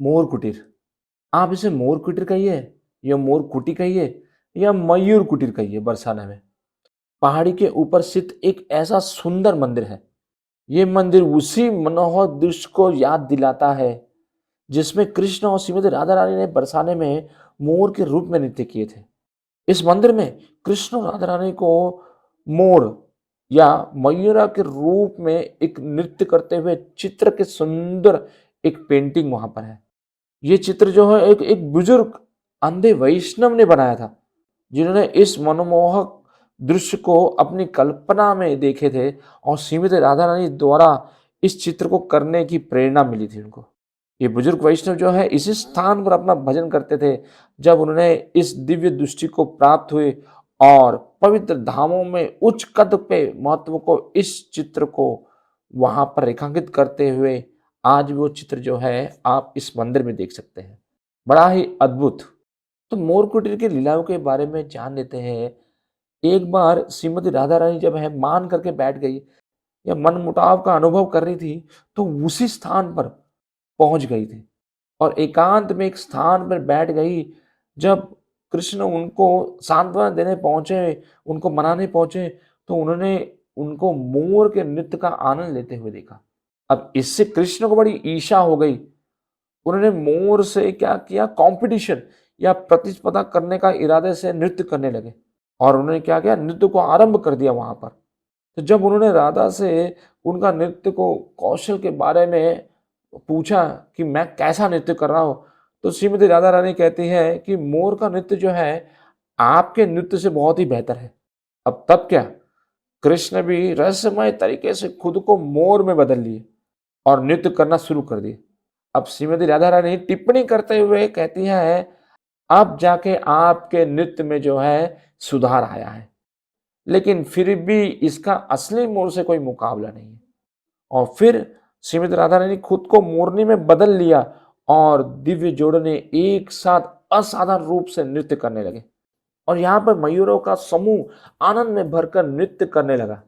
मोर कुटीर। आप इसे मोर कुटीर कहिए या मोर कुटी कहिए या मयूर कुटीर कहिए बरसाना में। पहाड़ी के ऊपर स्थित एक ऐसा सुंदर मंदिर है। ये मंदिर उसी मनोहर दृश्य को याद दिलाता है जिसमें कृष्ण और श्रीमती राधा रानी ने बरसाने में मोर के रूप में नृत्य किए थे। इस मंदिर में कृष्ण और राधा रानी को मोर या मयूरा के रूप में एक नृत्य करते हुए चित्र के सुंदर एक पेंटिंग वहां पर है। ये चित्र जो है एक एक बुजुर्ग अंधे वैष्णव ने बनाया था, जिन्होंने इस मनमोहक दृश्य को अपनी कल्पना में देखे थे और श्रीमती राधा रानी द्वारा इस चित्र को करने की प्रेरणा मिली थी उनको। ये बुजुर्ग वैष्णव जो है इसी स्थान पर अपना भजन करते थे जब उन्होंने इस दिव्य दृष्टि को प्राप्त हुए और पवित्र धामों में उच्च कद पे महत्व को इस चित्र को वहां पर रेखांकित करते हुए आज भी वो चित्र जो है आप इस मंदिर में देख सकते हैं। बड़ा ही अद्भुत। तो मोर कुटीर की लीलाओं के बारे में जान लेते हैं। एक बार श्रीमती राधा रानी जब है मान करके बैठ गई या मन मुटाव का अनुभव कर रही थी, तो उसी स्थान पर पहुंच गई थी और एकांत में एक स्थान पर बैठ गई। जब कृष्ण उनको सांत्वना देने पहुंचे, उनको मनाने पहुंचे, तो उन्होंने उनको मोर के नृत्य का आनंद लेते हुए देखा। अब इससे कृष्ण को बड़ी ईर्ष्या हो गई। उन्होंने मोर से क्या किया, कंपटीशन या प्रतिस्पर्धा करने का इरादे से नृत्य करने लगे और उन्होंने क्या किया, नृत्य को आरंभ कर दिया वहां पर। तो जब उन्होंने राधा से उनका नृत्य को कौशल के बारे में पूछा कि मैं कैसा नृत्य कर रहा हूँ, तो श्रीमती राधा रानी कहती है कि मोर का नृत्य जो है आपके नृत्य से बहुत ही बेहतर है। अब तब क्या, कृष्ण भी रहस्यमय तरीके से खुद को मोर में बदल लिए और नृत्य करना शुरू कर दिए। अब श्रीमती राधा रानी टिप्पणी करते हुए कहती है, अब जाके आपके नृत्य में जो है सुधार आया है, लेकिन फिर भी इसका असली मोर से कोई मुकाबला नहीं है। और फिर श्रीमती राधा रानी खुद को मोरनी में बदल लिया और दिव्य जोड़े ने एक साथ असाधारण रूप से नृत्य करने लगे और यहाँ पर मयूरों का समूह आनंद में भरकर नृत्य करने लगा।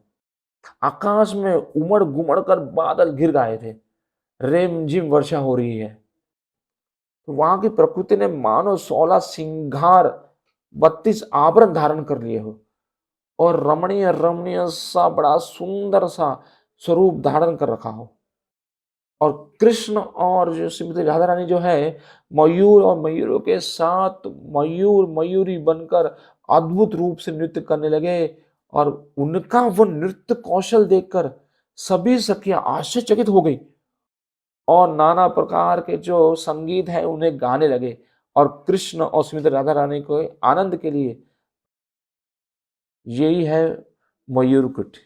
आकाश में उमड़ घुमड़ कर बादल घिर आए थे, रेमझिम वर्षा हो रही है। तो वहां की प्रकृति ने मानो 16 सिंगार 32 आभरण धारण कर लिए हो और रमणीय रमणीय सा बड़ा सुंदर सा स्वरूप धारण कर रखा हो। और कृष्ण और जो श्रीमती राधा रानी जो है मयूर और मयूरों के साथ मयूर मयूरी बनकर अद्भुत रूप से नृत्य करने लगे और उनका वो नृत्य कौशल देखकर सभी सखियां आश्चर्यचकित हो गई और नाना प्रकार के जो संगीत है उन्हें गाने लगे और कृष्ण और श्रीमती राधा रानी को आनंद के लिए। यही है मयूर कुट।